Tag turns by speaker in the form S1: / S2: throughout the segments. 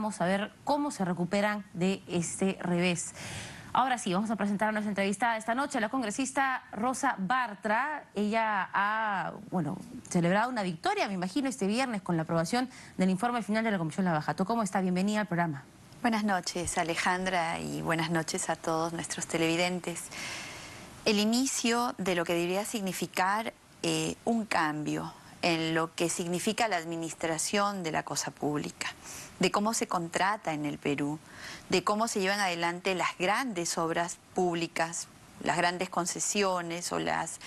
S1: Vamos a ver cómo se recuperan de este revés. Ahora sí, vamos a presentar a nuestra entrevistada esta noche, la congresista Rosa Bartra. Ella ha, celebrado una victoria, me imagino, este viernes con la aprobación del informe final de la Comisión Lavajato. ¿Cómo está? Bienvenida al programa.
S2: Buenas noches, Alejandra, y buenas noches a todos nuestros televidentes. El inicio de lo que debería significar un cambio en lo que significa la administración de la cosa pública, de cómo se contrata en el Perú, de cómo se llevan adelante las grandes obras públicas, las grandes concesiones o los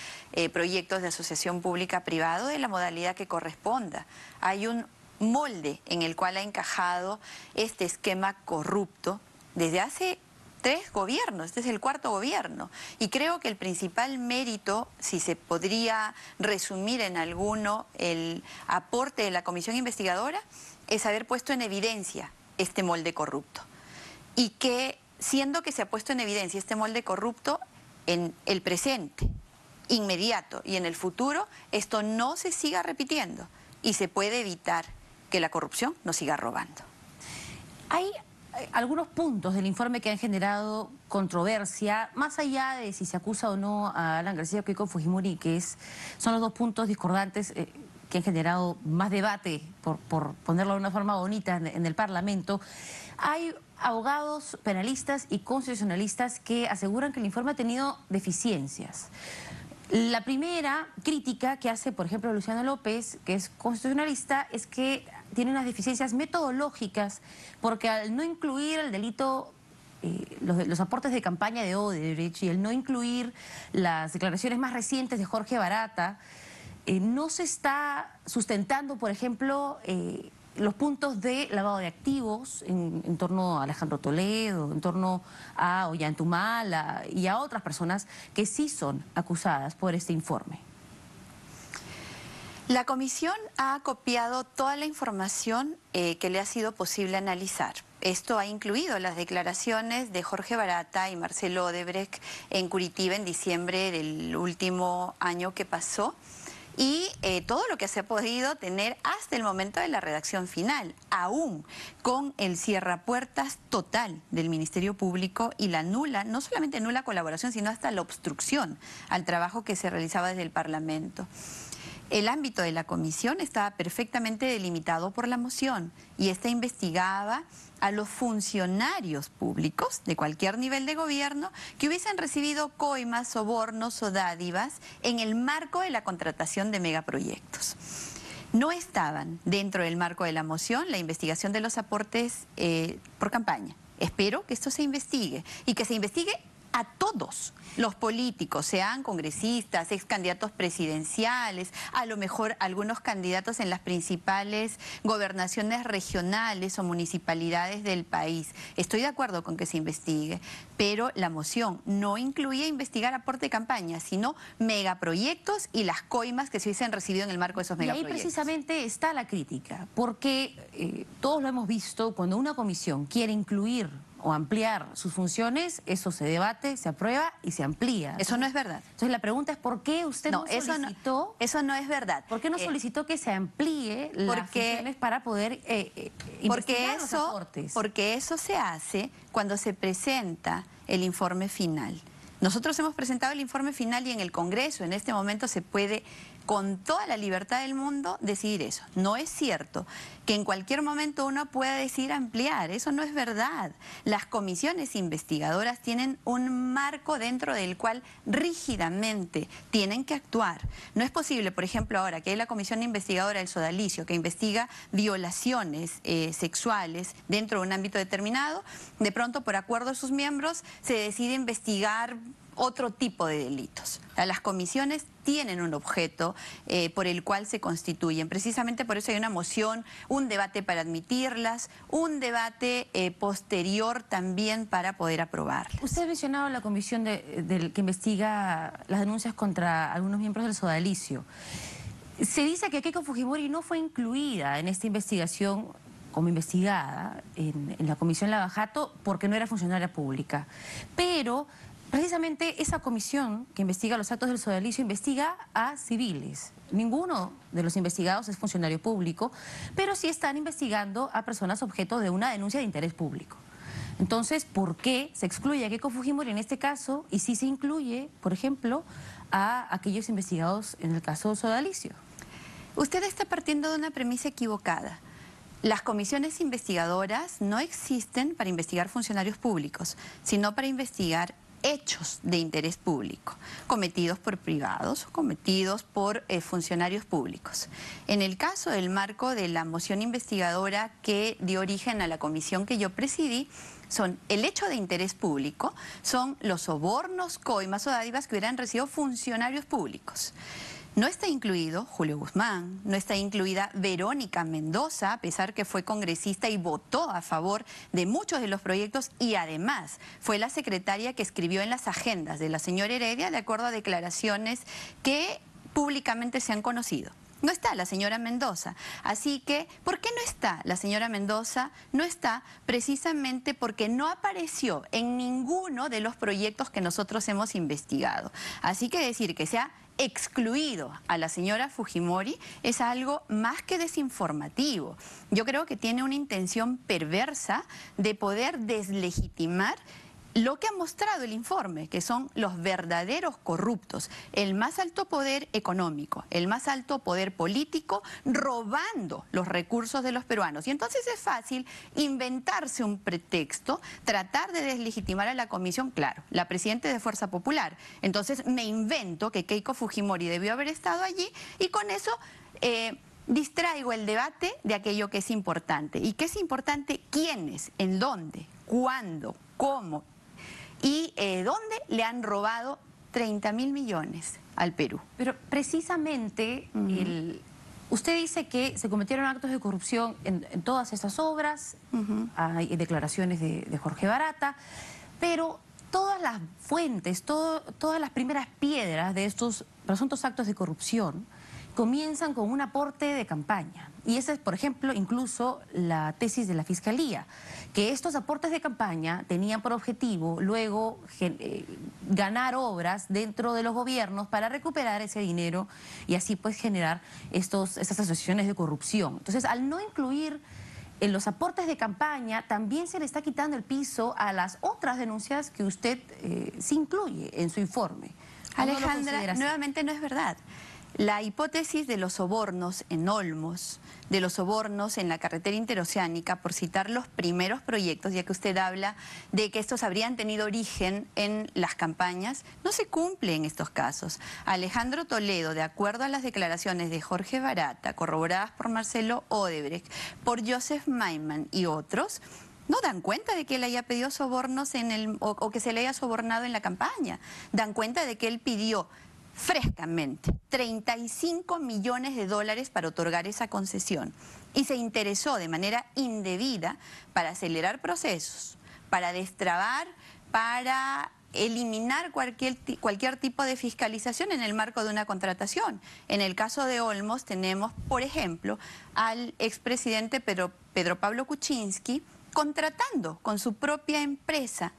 S2: proyectos de asociación pública-privado de la modalidad que corresponda. Hay un molde en el cual ha encajado este esquema corrupto desde hace 3 gobiernos, este es el 4º gobierno, y creo que el principal mérito, si se podría resumir en alguno el aporte de la comisión investigadora, es haber puesto en evidencia este molde corrupto. Y que, siendo que se ha puesto en evidencia este molde corrupto, en el presente, inmediato y en el futuro, esto no se siga repitiendo y se puede evitar que la corrupción nos siga robando.
S1: Hay algunos puntos del informe que han generado controversia, más allá de si se acusa o no a Alan García Keiko Fujimori, son los 2 puntos discordantes que han generado más debate, por ponerlo de una forma bonita, en el Parlamento. Hay abogados penalistas y constitucionalistas que aseguran que el informe ha tenido deficiencias. La primera crítica que hace, por ejemplo, Luciano López, que es constitucionalista, es que tiene unas deficiencias metodológicas, porque al no incluir el delito, los aportes de campaña de Odebrecht, y el no incluir las declaraciones más recientes de Jorge Barata, no se está sustentando, por ejemplo, los puntos de lavado de activos en torno a Alejandro Toledo, en torno a Ollantumala y a otras personas que sí son acusadas por este informe.
S2: La comisión ha copiado toda la información que le ha sido posible analizar. Esto ha incluido las declaraciones de Jorge Barata y Marcelo Odebrecht en Curitiba en diciembre del último año que pasó, y todo lo que se ha podido tener hasta el momento de la redacción final, aún con el cierrapuertas total del Ministerio Público y la nula, no solamente nula colaboración, sino hasta la obstrucción al trabajo que se realizaba desde el Parlamento. El ámbito de la comisión estaba perfectamente delimitado por la moción, y esta investigaba a los funcionarios públicos de cualquier nivel de gobierno que hubiesen recibido coimas, sobornos o dádivas en el marco de la contratación de megaproyectos. No estaban dentro del marco de la moción la investigación de los aportes por campaña. Espero que esto se investigue, y que se investigue a todos los políticos, sean congresistas, ex candidatos presidenciales, a lo mejor algunos candidatos en las principales gobernaciones regionales o municipalidades del país. Estoy de acuerdo con que se investigue, pero la moción no incluía investigar aporte de campaña, sino megaproyectos y las coimas que se hubiesen recibido en el marco de esos megaproyectos.
S1: Y ahí precisamente está la crítica, porque todos lo hemos visto, cuando una comisión quiere incluir o ampliar sus funciones, eso se debate, se aprueba y se amplía.
S2: Eso no es verdad.
S1: Entonces la pregunta es, ¿por qué usted no solicitó?
S2: Eso no es verdad.
S1: ¿Por qué no solicitó que se amplíe las funciones para poder investigar los aportes?
S2: Porque eso se hace cuando se presenta el informe final. Nosotros hemos presentado el informe final, y en el Congreso en este momento se puede, con toda la libertad del mundo, decidir eso. No es cierto que en cualquier momento uno pueda decidir ampliar, eso no es verdad. Las comisiones investigadoras tienen un marco dentro del cual rígidamente tienen que actuar. No es posible, por ejemplo, ahora que hay la comisión investigadora del Sodalicio, que investiga violaciones sexuales dentro de un ámbito determinado, de pronto por acuerdo de sus miembros se decide investigar otro tipo de delitos. Las comisiones tienen un objeto por el cual se constituyen. Precisamente por eso hay una moción, un debate para admitirlas, un debate posterior también para poder aprobarlas.
S1: Usted ha mencionado la comisión que investiga las denuncias contra algunos miembros del Sodalicio. Se dice que Keiko Fujimori no fue incluida en esta investigación como investigada en la Comisión Lavajato porque no era funcionaria pública. Pero Precisamente esa comisión que investiga los actos del sodalicio investiga a civiles. Ninguno de los investigados es funcionario público, pero sí están investigando a personas objeto de una denuncia de interés público. Entonces, ¿por qué se excluye a Keiko Fujimori en este caso y sí se incluye, por ejemplo, a aquellos investigados en el caso sodalicio?
S2: Usted está partiendo de una premisa equivocada. Las comisiones investigadoras no existen para investigar funcionarios públicos, sino para investigar hechos de interés público, cometidos por privados, cometidos por funcionarios públicos. En el caso del marco de la moción investigadora que dio origen a la comisión que yo presidí, son el hecho de interés público, son los sobornos, coimas o dádivas que hubieran recibido funcionarios públicos. No está incluido Julio Guzmán, no está incluida Verónica Mendoza, a pesar que fue congresista y votó a favor de muchos de los proyectos y además fue la secretaria que escribió en las agendas de la señora Heredia de acuerdo a declaraciones que públicamente se han conocido. No está la señora Mendoza. Así que, ¿por qué no está la señora Mendoza? No está precisamente porque no apareció en ninguno de los proyectos que nosotros hemos investigado. Así que decir que sea excluido a la señora Fujimori es algo más que desinformativo. Yo creo que tiene una intención perversa de poder deslegitimar lo que ha mostrado el informe, que son los verdaderos corruptos, el más alto poder económico, el más alto poder político, robando los recursos de los peruanos. Y entonces es fácil inventarse un pretexto, tratar de deslegitimar a la comisión, claro, la presidenta de Fuerza Popular. Entonces me invento que Keiko Fujimori debió haber estado allí y con eso distraigo el debate de aquello que es importante. ¿Y qué es importante? ¿Quiénes? ¿En dónde? ¿Cuándo? ¿Cómo? ¿Y dónde le han robado 30.000 millones al Perú?
S1: Pero precisamente usted dice que se cometieron actos de corrupción en todas estas obras, hay declaraciones de Jorge Barata, pero todas las fuentes, todas las primeras piedras de estos presuntos actos de corrupción comienzan con un aporte de campaña. Y esa es, por ejemplo, incluso la tesis de la Fiscalía, que estos aportes de campaña tenían por objetivo luego ganar obras dentro de los gobiernos para recuperar ese dinero y así pues generar estas asociaciones de corrupción. Entonces, al no incluir en los aportes de campaña, también se le está quitando el piso a las otras denuncias que usted sí incluye en su informe.
S2: Alejandra, nuevamente no es verdad. La hipótesis de los sobornos en Olmos, de los sobornos en la carretera interoceánica, por citar los primeros proyectos, ya que usted habla de que estos habrían tenido origen en las campañas, no se cumple en estos casos. Alejandro Toledo, de acuerdo a las declaraciones de Jorge Barata, corroboradas por Marcelo Odebrecht, por Joseph Maiman y otros, no dan cuenta de que él haya pedido sobornos o que se le haya sobornado en la campaña. Dan cuenta de que él pidió frescamente 35 millones de dólares para otorgar esa concesión y se interesó de manera indebida para acelerar procesos, para destrabar, para eliminar cualquier tipo de fiscalización en el marco de una contratación. En el caso de Olmos tenemos, por ejemplo, al expresidente Pedro Pablo Kuczynski contratando con su propia empresa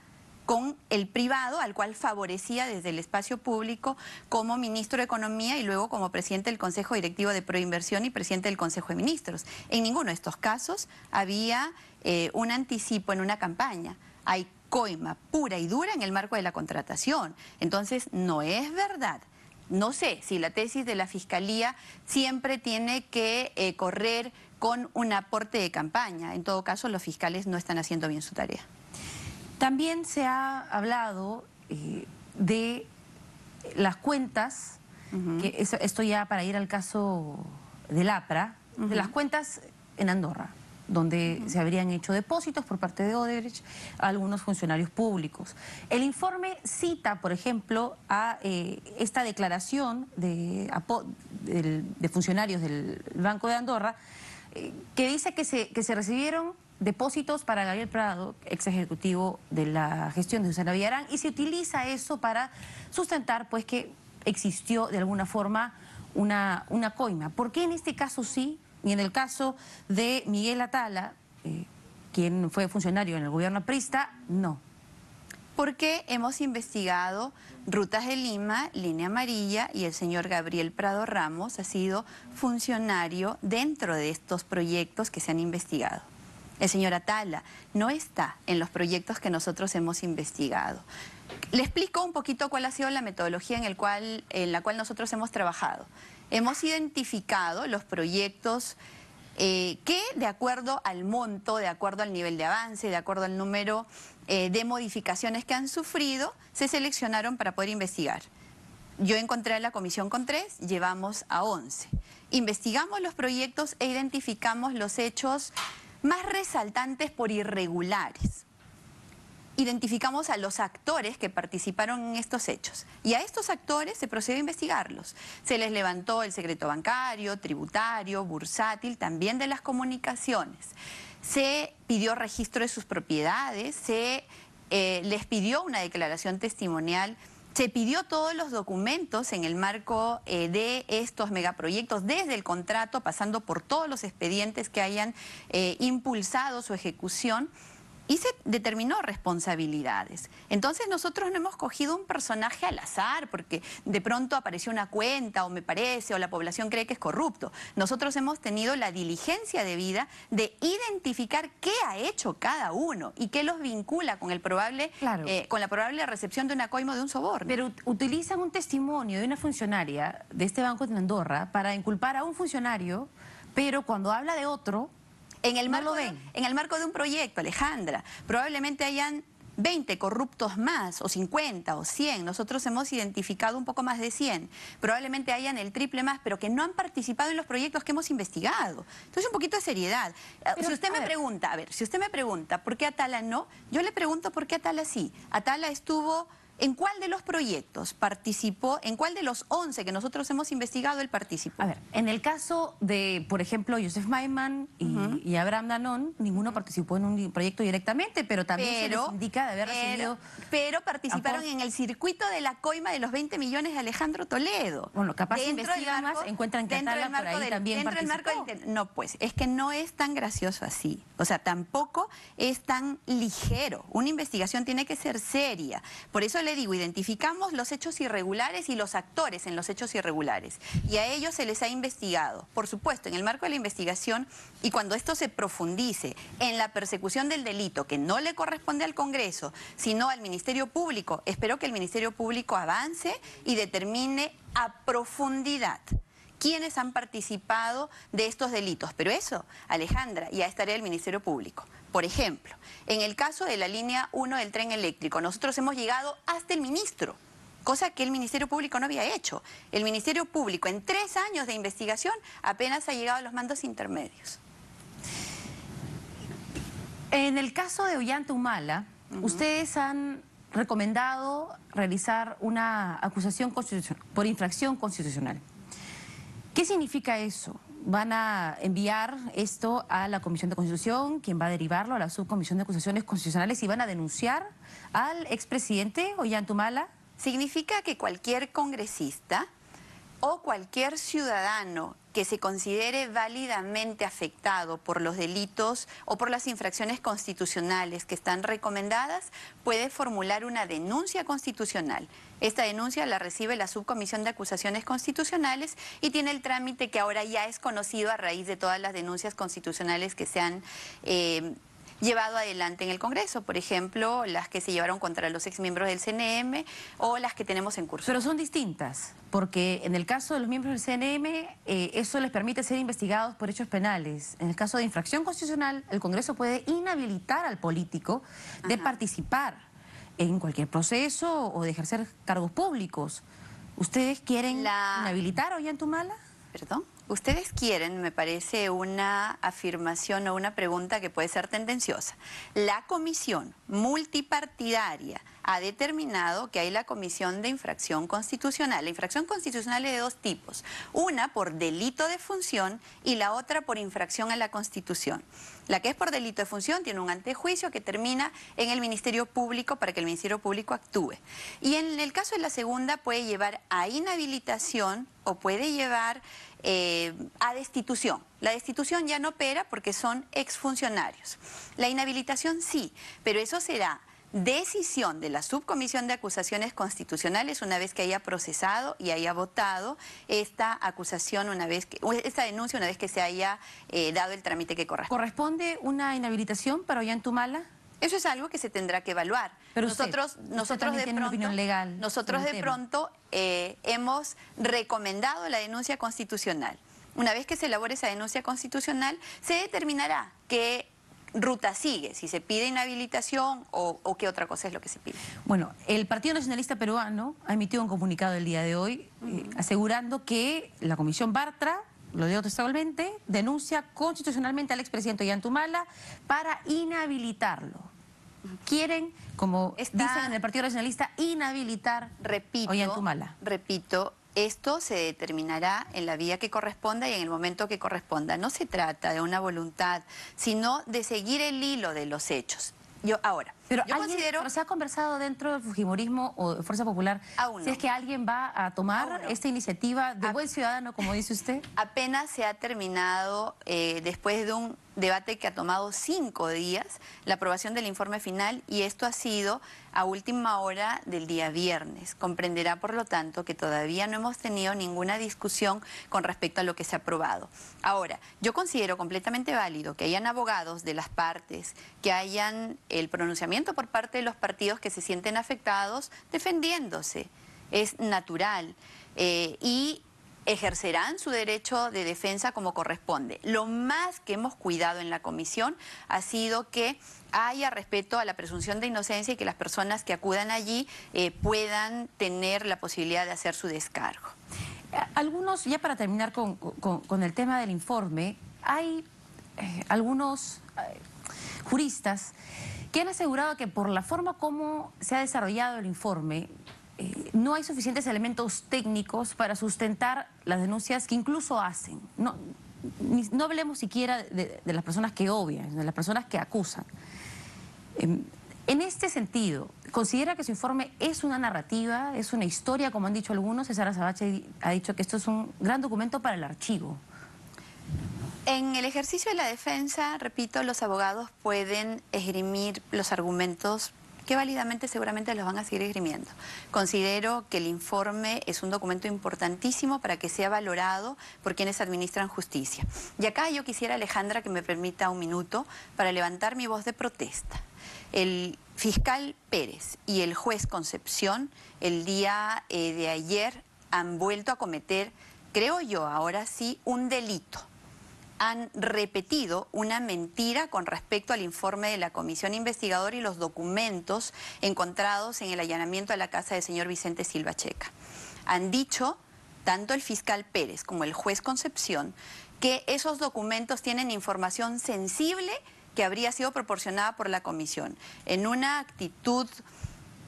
S2: con el privado, al cual favorecía desde el espacio público como ministro de Economía y luego como presidente del Consejo Directivo de Proinversión y presidente del Consejo de Ministros. En ninguno de estos casos había un anticipo en una campaña. Hay coima pura y dura en el marco de la contratación. Entonces, no es verdad. No sé si la tesis de la Fiscalía siempre tiene que correr con un aporte de campaña. En todo caso, los fiscales no están haciendo bien su tarea.
S1: También se ha hablado de las cuentas, que esto ya para ir al caso del APRA, de las cuentas en Andorra, donde se habrían hecho depósitos por parte de Odebrecht a algunos funcionarios públicos. El informe cita, por ejemplo, a esta declaración de funcionarios del Banco de Andorra, que dice que se recibieron depósitos para Gabriel Prado, ex ejecutivo de la gestión de Susana Villarán, y se utiliza eso para sustentar pues que existió de alguna forma una coima. ¿Por qué en este caso sí y en el caso de Miguel Atala, quien fue funcionario en el gobierno aprista, no?
S2: Porque hemos investigado Rutas de Lima, Línea Amarilla, y el señor Gabriel Prado Ramos ha sido funcionario dentro de estos proyectos que se han investigado. El señor Atala no está en los proyectos que nosotros hemos investigado. Le explico un poquito cuál ha sido la metodología en la cual nosotros hemos trabajado. Hemos identificado los proyectos que, de acuerdo al monto, de acuerdo al nivel de avance, de acuerdo al número de modificaciones que han sufrido, se seleccionaron para poder investigar. Yo encontré a la comisión con 3, llevamos a 11. Investigamos los proyectos e identificamos los hechos más resaltantes por irregulares. Identificamos a los actores que participaron en estos hechos y a estos actores se procedió a investigarlos. Se les levantó el secreto bancario, tributario, bursátil, también de las comunicaciones. Se pidió registro de sus propiedades, se les pidió una declaración testimonial, se pidió todos los documentos en el marco de estos megaproyectos, desde el contrato, pasando por todos los expedientes que hayan impulsado su ejecución, y se determinó responsabilidades. Entonces nosotros no hemos cogido un personaje al azar porque de pronto apareció una cuenta o me parece o la población cree que es corrupto. Nosotros hemos tenido la diligencia debida de identificar qué ha hecho cada uno y qué los vincula con el probable, con la probable recepción de una coima o de un soborno.
S1: Pero utilizan un testimonio de una funcionaria de este banco de Andorra para inculpar a un funcionario, pero cuando habla de otro,
S2: en el marco,
S1: no lo ven.
S2: En el marco de un proyecto, Alejandra, probablemente hayan 20 corruptos más, o 50, o 100. Nosotros hemos identificado un poco más de 100. Probablemente hayan el triple más, pero que no han participado en los proyectos que hemos investigado. Entonces, un poquito de seriedad.
S1: Pero,
S2: si usted me pregunta, si usted me pregunta ¿por qué Atala no? Yo le pregunto ¿por qué Atala sí? Atala estuvo... ¿En cuál de los proyectos participó? ¿En cuál de los 11 que nosotros hemos investigado él participó?
S1: A ver, en el caso de, por ejemplo, Joseph Maiman y Abraham Danón, ninguno participó en un proyecto directamente, pero también se les indica de haber recibido...
S2: Pero participaron en el circuito de la coima de los 20 millones de Alejandro Toledo.
S1: Bueno, capaz investigan más, encuentran que Atala por ahí también participó.
S2: No, pues, es que no es tan gracioso así. O sea, tampoco es tan ligero. Una investigación tiene que ser seria. Por eso le digo, identificamos los hechos irregulares y los actores en los hechos irregulares. Y a ellos se les ha investigado. Por supuesto, en el marco de la investigación y cuando esto se profundice en la persecución del delito, que no le corresponde al Congreso, sino al Ministerio Público, espero que el Ministerio Público avance y determine a profundidad quiénes han participado de estos delitos. Pero eso, Alejandra, ya estaría el Ministerio Público. Por ejemplo, en el caso de la línea 1 del tren eléctrico, nosotros hemos llegado hasta el ministro, cosa que el Ministerio Público no había hecho. El Ministerio Público, en 3 años de investigación, apenas ha llegado a los mandos intermedios.
S1: En el caso de Ollanta Humala, ustedes han recomendado realizar una acusación por infracción constitucional. ¿Qué significa eso? Van a enviar esto a la Comisión de Constitución, quien va a derivarlo a la Subcomisión de Acusaciones Constitucionales y van a denunciar al expresidente Ollanta Humala.
S2: Significa que cualquier congresista o cualquier ciudadano que se considere válidamente afectado por los delitos o por las infracciones constitucionales que están recomendadas puede formular una denuncia constitucional. Esta denuncia la recibe la Subcomisión de Acusaciones Constitucionales y tiene el trámite que ahora ya es conocido a raíz de todas las denuncias constitucionales que se han llevado adelante en el Congreso, por ejemplo, las que se llevaron contra los exmiembros del CNM o las que tenemos en curso.
S1: Pero son distintas, porque en el caso de los miembros del CNM, eso les permite ser investigados por hechos penales. En el caso de infracción constitucional, el Congreso puede inhabilitar al político de participar en cualquier proceso o de ejercer cargos públicos. ¿Ustedes quieren inhabilitar a Ollanta Humala?
S2: ¿Perdón? Ustedes quieren, me parece, una afirmación o una pregunta que puede ser tendenciosa. La comisión multipartidaria ha determinado que hay la comisión de infracción constitucional. La infracción constitucional es de 2 tipos. Una por delito de función y la otra por infracción a la Constitución. La que es por delito de función tiene un antejuicio que termina en el Ministerio Público para que el Ministerio Público actúe. Y en el caso de la segunda puede llevar a inhabilitación o puede llevar a destitución. La destitución ya no opera porque son exfuncionarios. La inhabilitación sí, pero eso será decisión de la Subcomisión de Acusaciones Constitucionales una vez que haya procesado y haya votado esta acusación esta denuncia una vez que se haya dado el trámite que corresponde.
S1: ¿Corresponde una inhabilitación para Ollantumala?
S2: Eso es algo que se tendrá que evaluar.
S1: Pero usted también tiene una opinión legal.
S2: Nosotros de pronto hemos recomendado la denuncia constitucional. Una vez que se elabore esa denuncia constitucional, se determinará qué ruta sigue, si se pide inhabilitación o qué otra cosa es lo que se pide.
S1: Bueno, el Partido Nacionalista Peruano ha emitido un comunicado el día de hoy asegurando que la Comisión Bartra, lo leo textualmente, denuncia constitucionalmente al expresidente Ollantumala para inhabilitarlo. Quieren, como dicen en el Partido Nacionalista, inhabilitar Ollantumala.
S2: Repito, esto se determinará en la vía que corresponda y en el momento que corresponda. No se trata de una voluntad, sino de seguir el hilo de los hechos. Yo considero...
S1: ¿se ha conversado dentro del fujimorismo o de Fuerza Popular si es que alguien va a tomar esta iniciativa de buen ciudadano, como dice usted?
S2: Apenas se ha terminado, después de un debate que ha tomado 5 días, la aprobación del informe final, y esto ha sido a última hora del día viernes. Comprenderá, por lo tanto, que todavía no hemos tenido ninguna discusión con respecto a lo que se ha aprobado. Ahora, yo considero completamente válido que hayan abogados de las partes, que hayan el pronunciamiento por parte de los partidos que se sienten afectados defendiéndose. Es natural. Y ejercerán su derecho de defensa como corresponde. Lo más que hemos cuidado en la comisión ha sido que haya respeto a la presunción de inocencia y que las personas que acudan allí puedan tener la posibilidad de hacer su descargo.
S1: Algunos, ya para terminar con el tema del informe, hay algunos juristas que han asegurado que por la forma como se ha desarrollado el informe, no hay suficientes elementos técnicos para sustentar las denuncias que incluso hacen. No hablemos siquiera de las personas que obvian, de las personas que acusan. En este sentido, ¿considera que su informe es una narrativa, es una historia, como han dicho algunos? César Azabache ha dicho que esto es un gran documento para el archivo.
S2: En el ejercicio de la defensa, repito, los abogados pueden esgrimir los argumentos que válidamente seguramente los van a seguir esgrimiendo. Considero que el informe es un documento importantísimo para que sea valorado por quienes administran justicia. Y acá yo quisiera, Alejandra, que me permita un minuto para levantar mi voz de protesta. El fiscal Pérez y el juez Concepción el día de ayer han vuelto a cometer, creo yo, ahora sí, un delito. Han repetido una mentira con respecto al informe de la comisión investigadora y los documentos encontrados en el allanamiento a la casa del señor Vicente Silva Checa. Han dicho, tanto el fiscal Pérez como el juez Concepción, que esos documentos tienen información sensible que habría sido proporcionada por la comisión, en una actitud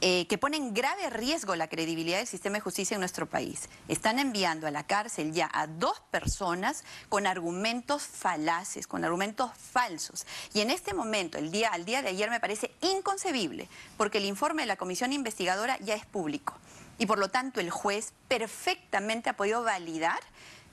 S2: que pone en grave riesgo la credibilidad del sistema de justicia en nuestro país. Están enviando a la cárcel ya a 2 personas con argumentos falaces, con argumentos falsos. Y en este momento, al día de ayer, me parece inconcebible, porque el informe de la comisión investigadora ya es público. Y por lo tanto el juez perfectamente ha podido validar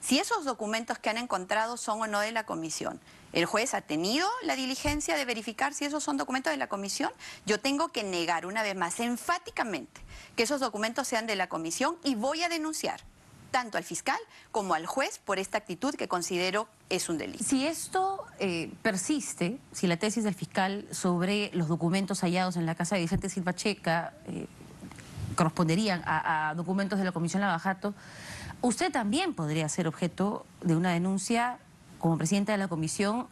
S2: si esos documentos que han encontrado son o no de la comisión. El juez ha tenido la diligencia de verificar si esos son documentos de la comisión. Yo tengo que negar una vez más enfáticamente que esos documentos sean de la comisión y voy a denunciar tanto al fiscal como al juez por esta actitud que considero es un delito.
S1: Si esto persiste, si la tesis del fiscal sobre los documentos hallados en la casa de Vicente Silva Checa corresponderían a documentos de la Comisión Lavajato, usted también podría ser objeto de una denuncia como presidenta de la comisión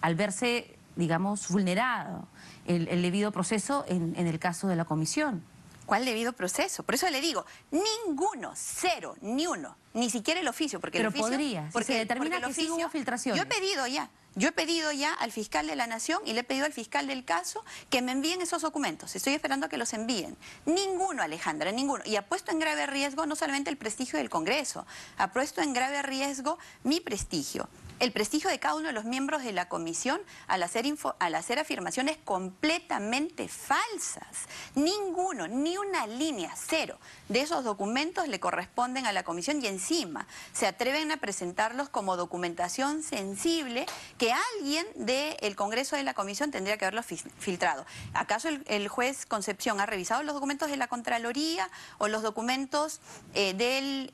S1: al verse, digamos, vulnerado el debido proceso en el caso de la comisión.
S2: ¿Cuál debido proceso? Por eso le digo, ninguno, 0, ni uno, ni siquiera el oficio, porque
S1: pero
S2: el oficio...
S1: podría, si se determina que sí hubo filtraciones.
S2: Yo he pedido ya al fiscal de la Nación y le he pedido al fiscal del caso que me envíen esos documentos. Estoy esperando a que los envíen. Ninguno, Alejandra, ninguno. Y ha puesto en grave riesgo no solamente el prestigio del Congreso, ha puesto en grave riesgo mi prestigio. El prestigio de cada uno de los miembros de la comisión al hacer afirmaciones completamente falsas. Ninguno, ni una línea, cero, de esos documentos le corresponden a la comisión y encima se atreven a presentarlos como documentación sensible que alguien del Congreso de la comisión tendría que haberlos filtrado. ¿Acaso el juez Concepción ha revisado los documentos de la Contraloría o los documentos del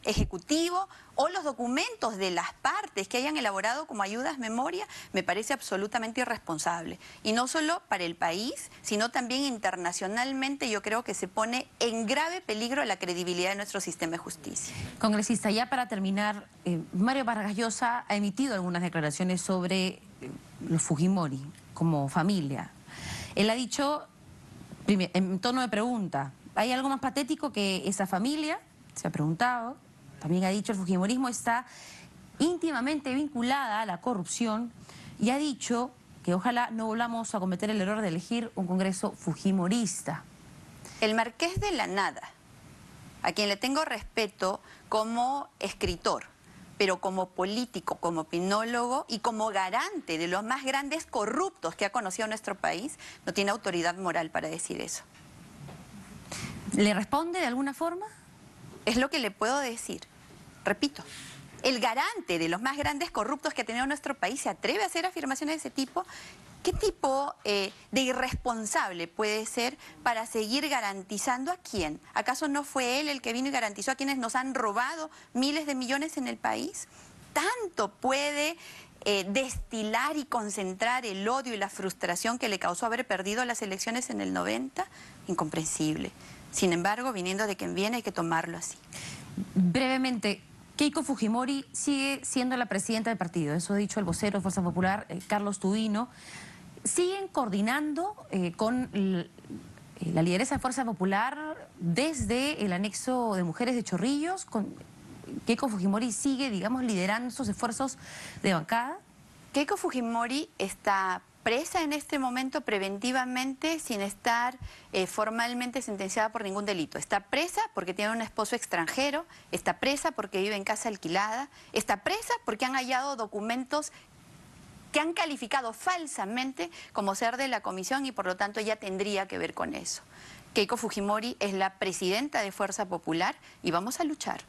S2: Ejecutivo o los documentos de las partes que hayan elaborado como ayudas memoria? Me parece absolutamente irresponsable. Y no solo para el país, sino también internacionalmente yo creo que se pone en grave peligro la credibilidad de nuestro sistema de justicia.
S1: Congresista, ya para terminar, Mario Vargas Llosa ha emitido algunas declaraciones sobre los Fujimori como familia. Él ha dicho, en tono de pregunta, ¿hay algo más patético que esa familia? Se ha preguntado. También ha dicho el fujimorismo está íntimamente vinculada a la corrupción y ha dicho que ojalá no volvamos a cometer el error de elegir un Congreso fujimorista.
S2: El Marqués de la Nada, a quien le tengo respeto como escritor, pero como político, como opinólogo y como garante de los más grandes corruptos que ha conocido nuestro país, no tiene autoridad moral para decir eso.
S1: ¿Le responde de alguna forma?
S2: Es lo que le puedo decir. Repito, el garante de los más grandes corruptos que ha tenido nuestro país se atreve a hacer afirmaciones de ese tipo. ¿Qué tipo de irresponsable puede ser para seguir garantizando a quién? ¿Acaso no fue él el que vino y garantizó a quienes nos han robado miles de millones en el país? ¿Tanto puede destilar y concentrar el odio y la frustración que le causó haber perdido las elecciones en el 90? Incomprensible. Sin embargo, viniendo de quien viene, hay que tomarlo así.
S1: Brevemente, Keiko Fujimori sigue siendo la presidenta del partido, eso ha dicho el vocero de Fuerza Popular, Carlos Tubino. ¿Siguen coordinando con la lideresa de Fuerza Popular desde el anexo de mujeres de Chorrillos? ¿Keiko Fujimori sigue, digamos, liderando esos esfuerzos de bancada?
S2: Keiko Fujimori está presa en este momento preventivamente sin estar formalmente sentenciada por ningún delito. Está presa porque tiene un esposo extranjero, está presa porque vive en casa alquilada, está presa porque han hallado documentos que han calificado falsamente como ser de la comisión y por lo tanto ella tendría que ver con eso. Keiko Fujimori es la presidenta de Fuerza Popular y vamos a luchar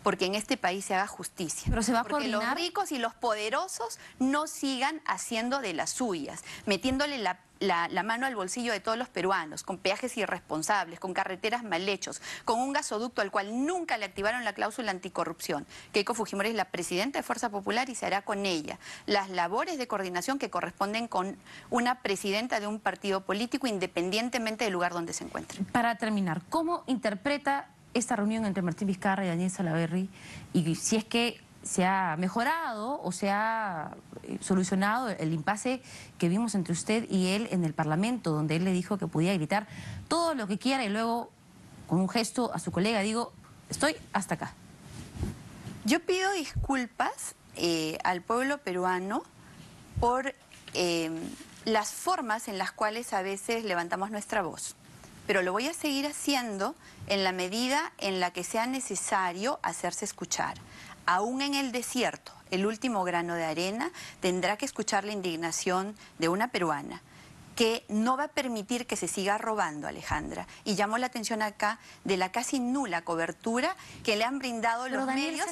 S2: porque en este país se haga justicia.
S1: Pero se va a
S2: porque
S1: coordinar.
S2: Los ricos y los poderosos no sigan haciendo de las suyas, metiéndole la mano al bolsillo de todos los peruanos, con peajes irresponsables, con carreteras mal hechos, con un gasoducto al cual nunca le activaron la cláusula anticorrupción. Keiko Fujimori es la presidenta de Fuerza Popular y se hará con ella las labores de coordinación que corresponden con una presidenta de un partido político independientemente del lugar donde se encuentre.
S1: Para terminar, ¿cómo interpreta esta reunión entre Martín Vizcarra y Daniel Salaverry y si es que se ha mejorado o se ha solucionado el impasse que vimos entre usted y él en el Parlamento, donde él le dijo que podía gritar todo lo que quiera y luego con un gesto a su colega digo, estoy hasta acá?
S2: Yo pido disculpas al pueblo peruano por las formas en las cuales a veces levantamos nuestra voz. Pero lo voy a seguir haciendo en la medida en la que sea necesario hacerse escuchar. Aún en el desierto, el último grano de arena tendrá que escuchar la indignación de una peruana que no va a permitir que se siga robando, Alejandra. Y llamó la atención acá de la casi nula cobertura que le han brindado los medios,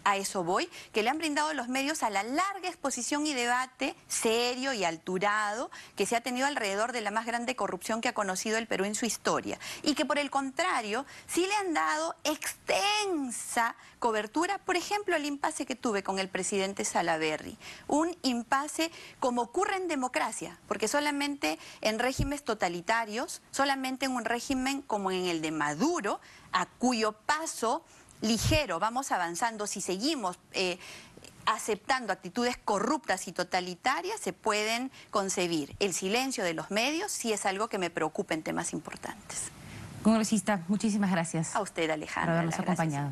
S2: a eso voy, que le han brindado los medios a la larga exposición y debate serio y alturado que se ha tenido alrededor de la más grande corrupción que ha conocido el Perú en su historia. Y que por el contrario, sí le han dado extensa cobertura, por ejemplo, al impasse que tuve con el presidente Salaverry. Un impasse como ocurre en democracia, porque solamente en regímenes totalitarios, solamente en un régimen como en el de Maduro, a cuyo paso ligero vamos avanzando, si seguimos aceptando actitudes corruptas y totalitarias, se pueden concebir. El silencio de los medios sí es algo que me preocupa en temas importantes.
S1: Congresista, muchísimas gracias.
S2: A usted, Alejandra.
S1: Por habernos acompañado.